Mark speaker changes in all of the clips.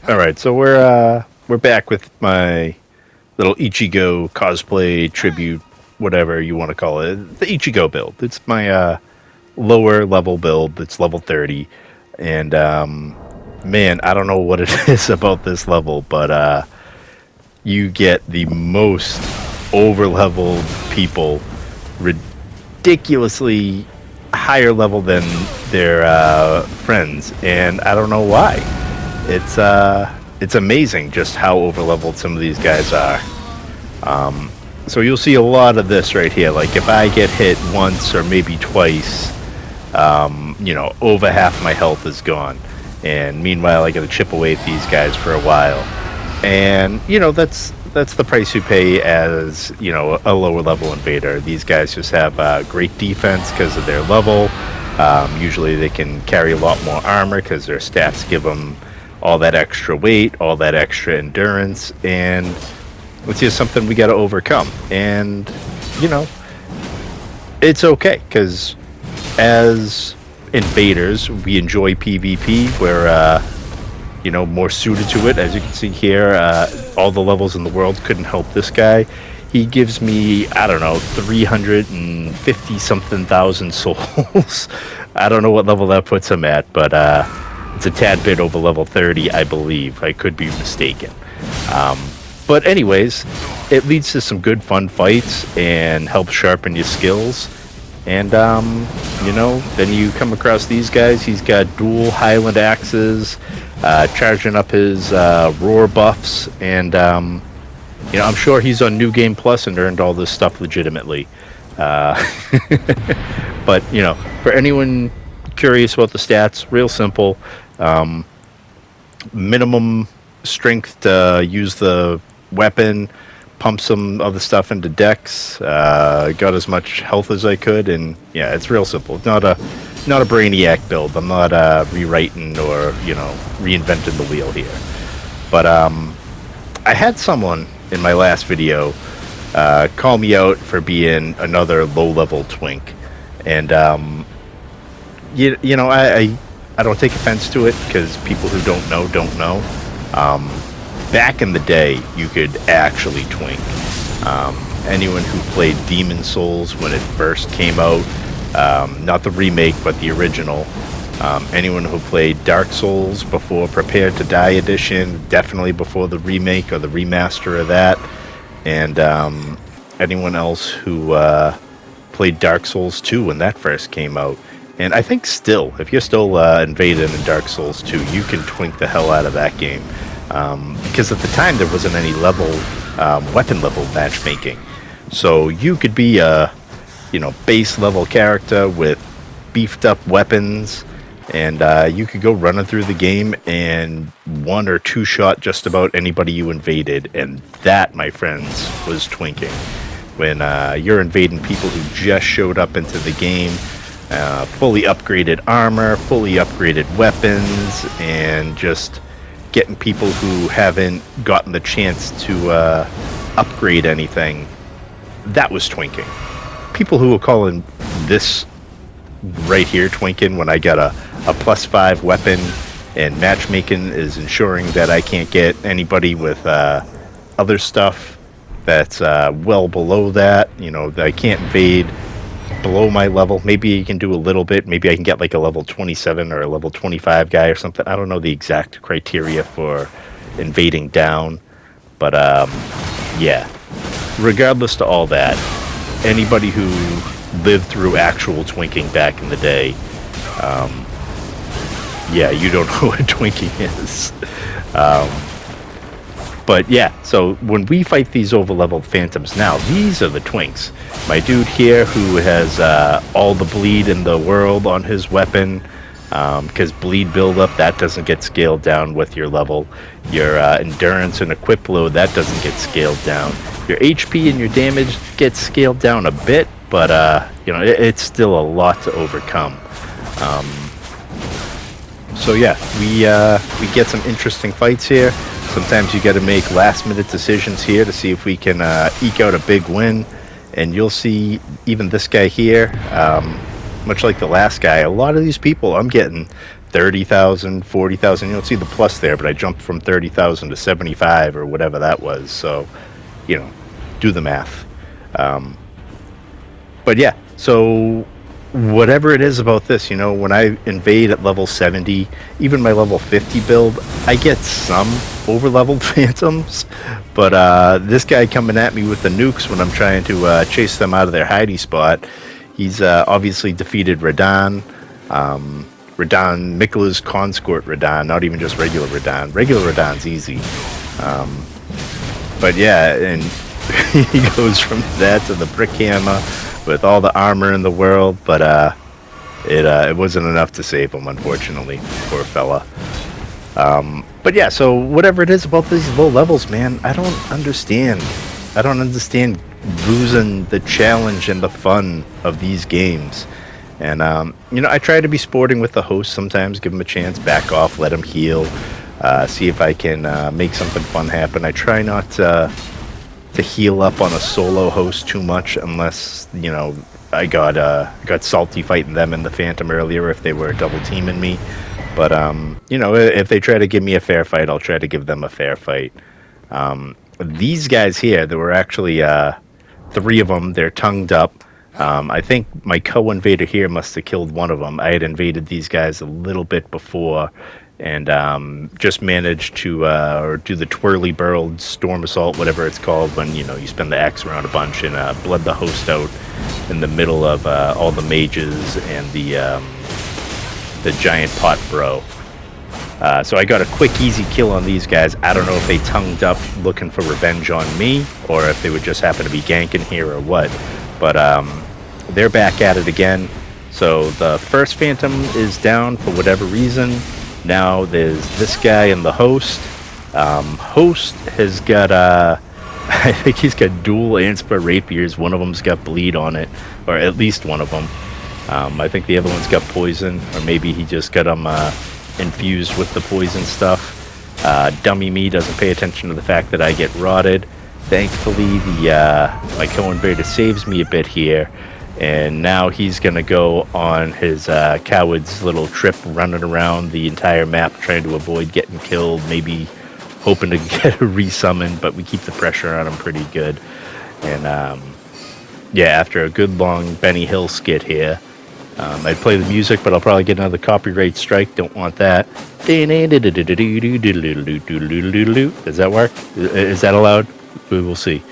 Speaker 1: All right, so we're back with my little Ichigo cosplay tribute, whatever you want to call it. The Ichigo build. It's my lower level build. It's level 30, and man, I don't know what it is about this level, but you get the most over leveled people, ridiculously higher level than their friends, and I don't know why. It's amazing just how overleveled some of these guys are. So you'll see a lot of this right here. Like if I get hit once or maybe twice, over half my health is gone. And meanwhile, I got to chip away at these guys for a while. And that's the price you pay as a lower level invader. These guys just have great defense because of their level. Usually they can carry a lot more armor because their stats give them all that extra weight, all that extra endurance, and it's just something we got to overcome. And it's okay because as invaders, we enjoy PvP. We're more suited to it. As you can see here, all the levels in the world couldn't help this guy. He gives me, I don't know, 350 something thousand souls. I don't know what level that puts him at, but it's a tad bit over level 30, I believe. I could be mistaken. But anyways, it leads to some good fun fights and helps sharpen your skills. And, then you come across these guys. He's got dual Highland axes, charging up his roar buffs. And, I'm sure he's on New Game Plus and earned all this stuff legitimately. But, for anyone curious about the stats, real simple. Minimum strength to use the weapon, pump some other stuff into dex, got as much health as I could, and yeah, it's real simple. It's not a brainiac build. I'm not rewriting or reinventing the wheel here. But I had someone in my last video call me out for being another low level twink, and I don't take offense to it because people who don't know. Back in the day, you could actually twink. Anyone who played Demon Souls when it first came out, not the remake, but the original. Anyone who played Dark Souls before Prepare to Die Edition, definitely before the remake or the remaster of that. And anyone else who played Dark Souls 2 when that first came out. And I think still, if you're still invaded in Dark Souls 2, you can twink the hell out of that game. Because at the time there wasn't any weapon level matchmaking. So you could be a, base level character with beefed up weapons, and you could go running through the game and one or two shot just about anybody you invaded. And that, my friends, was twinking. When you're invading people who just showed up into the game, fully upgraded armor, fully upgraded weapons, and just getting people who haven't gotten the chance to upgrade anything. That was twinking. People who are calling this right here twinking when I got a +5 weapon and matchmaking is ensuring that I can't get anybody with other stuff that's well below that, that I can't invade below my level. Maybe you can do a little bit. Maybe I can get like a level 27 or a level 25 guy or something. I don't know the exact criteria for invading down, but yeah, regardless to all that, anybody who lived through actual twinking back in the day, yeah, you don't know what twinking is. But yeah, so when we fight these over-leveled phantoms now, these are the twinks. My dude here who has all the bleed in the world on his weapon, because bleed buildup, that doesn't get scaled down with your level. Your endurance and equip load, that doesn't get scaled down. Your HP and your damage gets scaled down a bit, but it's still a lot to overcome. So yeah, we get some interesting fights here. Sometimes you got to make last-minute decisions here to see if we can eke out a big win. And you'll see even this guy here, much like the last guy, a lot of these people, I'm getting 30,000, 40,000. You don't see the plus there, but I jumped from 30,000 to 75 or whatever that was. So, you know, do the math. Um, but yeah, so whatever it is about this, you know, when I invade at level 70, even my level 50 build, I get some over-leveled phantoms, but this guy coming at me with the nukes when I'm trying to chase them out of their hidey spot, he's obviously defeated Radahn. Radahn, Mikola's consort Radahn, not even just regular Radahn. Regular Radahn's easy. But yeah, and he goes from that to the brick hammer with all the armor in the world, but it wasn't enough to save him, unfortunately. Poor fella. But yeah, so whatever it is about these low levels, man, I don't understand. I don't understand losing the challenge and the fun of these games. And, you know, I try to be sporting with the host sometimes, give him a chance, back off, let him heal, see if I can make something fun happen. I try not to heal up on a solo host too much unless, you know, I got salty fighting them in the Phantom earlier if they were double teaming me. But, you know, if they try to give me a fair fight, I'll try to give them a fair fight. These guys here, there were actually 3 of them. They're tongued up. I think my co-invader here must have killed one of them. I had invaded these guys a little bit before and just managed to do the twirly burled storm assault, whatever it's called, when, you know, you spin the X around a bunch and bled the host out in the middle of all the mages and the giant pot bro. So I got a quick, easy kill on these guys. I don't know if they tongued up looking for revenge on me or if they would just happen to be ganking here or what. But they're back at it again. So the first Phantom is down for whatever reason. Now there's this guy and the host. Host has got, I think he's got dual Anspa rapiers. One of them's got bleed on it, or at least one of them. I think the other one's got poison, or maybe he just got them infused with the poison stuff. Dummy me doesn't pay attention to the fact that I get rotted. Thankfully, my co-invader saves me a bit here, and now he's gonna go on his coward's little trip, running around the entire map trying to avoid getting killed, maybe hoping to get a resummon, but we keep the pressure on him pretty good. And yeah, after a good long Benny Hill skit here, I'd play the music, but I'll probably get another copyright strike. Don't want that. Does that work? Is that allowed? We will see.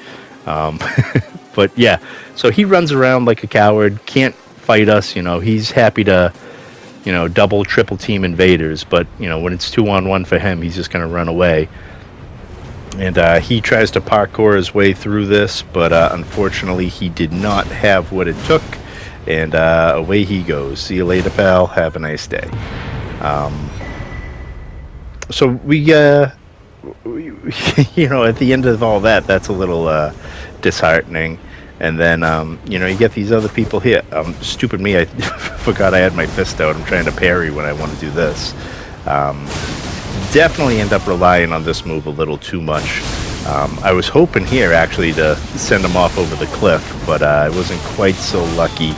Speaker 1: But yeah, so he runs around like a coward, can't fight us. You know, he's happy to, you know, double, triple team invaders, but, you know, when it's 2-on-1 for him, he's just going to run away. And he tries to parkour his way through this, but unfortunately he did not have what it took, and away he goes. See you later, pal. Have a nice day. So we you know, at the end of all that, that's a little disheartening. And then, you know, you get these other people here. Stupid me, I forgot I had my fist out. I'm trying to parry when I want to do this. Definitely end up relying on this move a little too much. I was hoping here, actually, to send him off over the cliff, but I wasn't quite so lucky.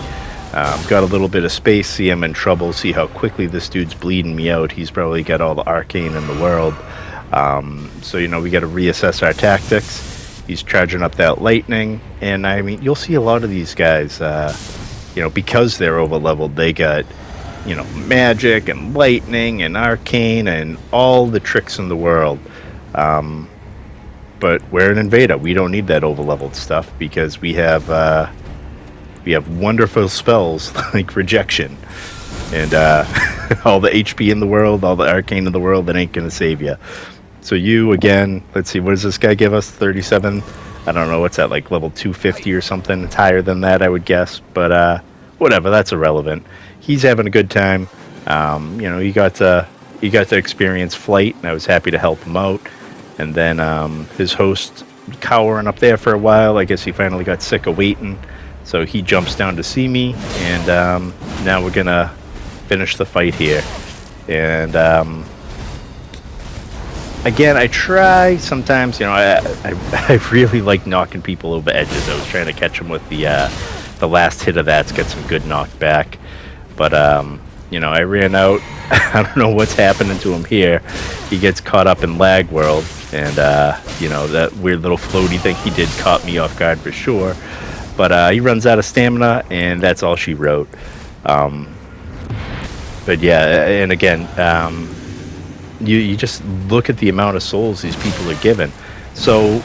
Speaker 1: Got a little bit of space, see him in trouble, see how quickly this dude's bleeding me out. He's probably got all the arcane in the world. So, you know, we got to reassess our tactics. He's charging up that lightning, and I mean, you'll see a lot of these guys, you know, because they're over leveled, they got, you know, magic and lightning and arcane and all the tricks in the world. But we're an invader. We don't need that over leveled stuff because we have wonderful spells like rejection and all the HP in the world, all the arcane in the world that ain't gonna save you. So you, again, let's see, what does this guy give us? 37? I don't know, what's that, like level 250 or something? It's higher than that, I would guess. But whatever, that's irrelevant. He's having a good time. You know, he got to experience flight, and I was happy to help him out. And then his host cowering up there for a while. I guess he finally got sick of waiting. So he jumps down to see me, and now we're going to finish the fight here. And again, I try sometimes, you know, I really like knocking people over edges. I was trying to catch him with the last hit of that to get some good knockback. But, you you know, I ran out. I don't know what's happening to him here. He gets caught up in lag world, and you know, that weird little floaty thing he did caught me off guard for sure. But he runs out of stamina, and that's all she wrote. But yeah, and again, you just look at the amount of souls these people are given. So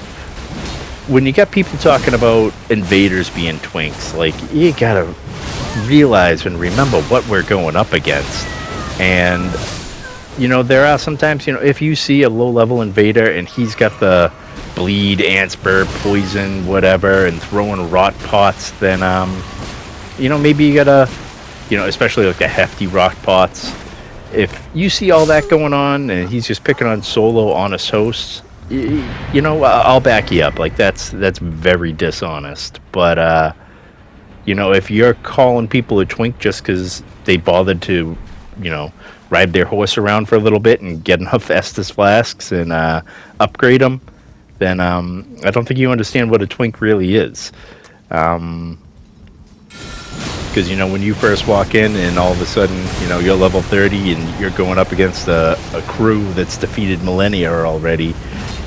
Speaker 1: when you got people talking about invaders being twinks, like, you gotta realize and remember what we're going up against. And you know, there are sometimes, you know, if you see a low-level invader and he's got the bleed, antspur, poison, whatever, and throwing rot pots, then you know, maybe you gotta, you know, especially like the hefty rot pots. If you see all that going on and he's just picking on solo honest hosts, you know, I'll back you up. Like, that's very dishonest. But you know, if you're calling people a twink just because they bothered to, you know, ride their horse around for a little bit and get enough Estus flasks and upgrade them, then I don't think you understand what a twink really is. Because, you know, when you first walk in and all of a sudden, you know, you're level 30 and you're going up against a crew that's defeated millennia already,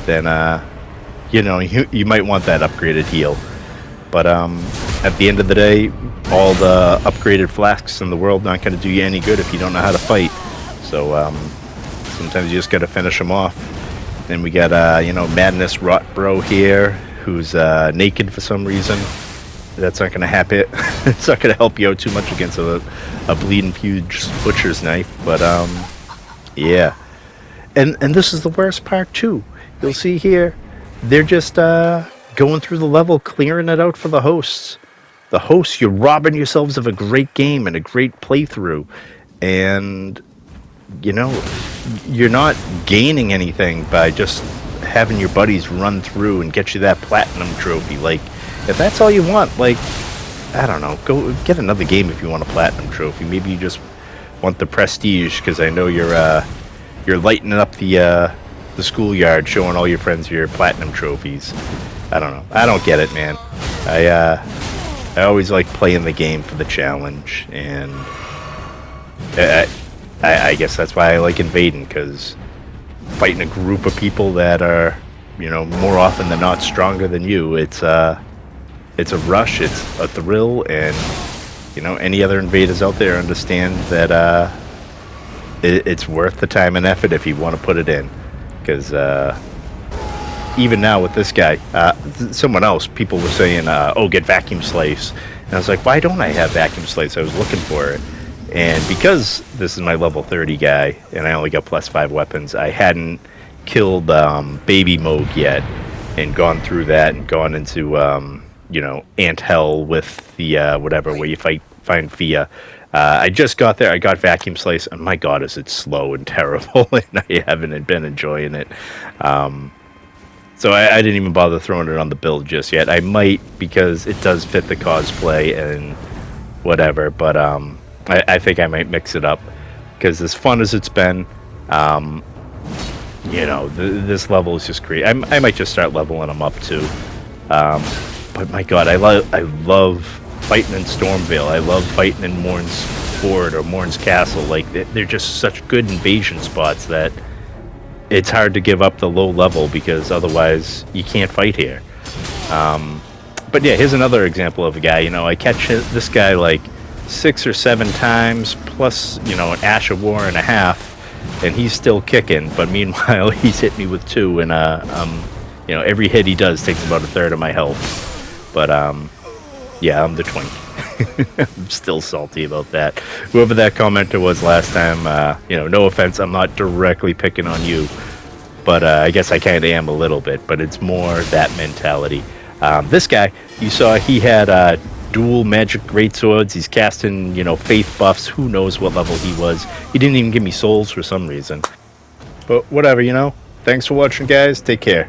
Speaker 1: then, you know, you might want that upgraded heal. But at the end of the day, all the upgraded flasks in the world not going to do you any good if you don't know how to fight. So sometimes you just got to finish them off. Then we got, you know, Madness Rot Bro here, who's naked for some reason. That's not going to happen. It's not going to help you out too much against a bleeding huge butcher's knife. But yeah, and this is the worst part too. You'll see here, they're just going through the level, clearing it out for the hosts. The hosts, you're robbing yourselves of a great game and a great playthrough, and you know, you're not gaining anything by just having your buddies run through and get you that platinum trophy. Like, if that's all you want, like, I don't know, go get another game if you want a platinum trophy. Maybe you just want the prestige, because I know you're lighting up the schoolyard, showing all your friends your platinum trophies. I don't know. I don't get it, man. I always like playing the game for the challenge, and I guess that's why I like invading, because fighting a group of people that are, you know, more often than not stronger than you, it's a rush, it's a thrill, and you know, any other invaders out there understand that it's worth the time and effort if you want to put it in. Because even now with this guy, someone else, people were saying, oh, get vacuum slice, and I was like, why don't I have vacuum slice? I was looking for it, and because this is my level 30 guy and I only got +5 weapons, I hadn't killed baby Moog yet and gone through that and gone into you know, ant hell with the whatever, where you find Fia. I just got there. I got vacuum slice, and my god, is it slow and terrible, and I haven't been enjoying it. So I didn't even bother throwing it on the build just yet. I might, because it does fit the cosplay and whatever, but I think I might mix it up, because as fun as it's been, you know, this level is just great. I might just start leveling them up too. But my god, I love fighting in Stormvale. I love fighting in Morn's Fort or Morn's Castle. Like, they're just such good invasion spots that it's hard to give up the low level, because otherwise you can't fight here. But yeah, here's another example of a guy. You know, I catch this guy like 6 or 7 times, plus, you know, an Ash of War and a half, and he's still kicking. But meanwhile, he's hit me with 2, and you know, every hit he does takes about 1/3 of my health. But yeah, I'm the twink. I'm still salty about that. Whoever that commenter was last time, you know, no offense, I'm not directly picking on you, but I guess I kind of am a little bit. But it's more that mentality. This guy, you saw, he had dual magic greatswords. He's casting, you know, faith buffs. Who knows what level he was? He didn't even give me souls for some reason. But whatever, you know. Thanks for watching, guys. Take care.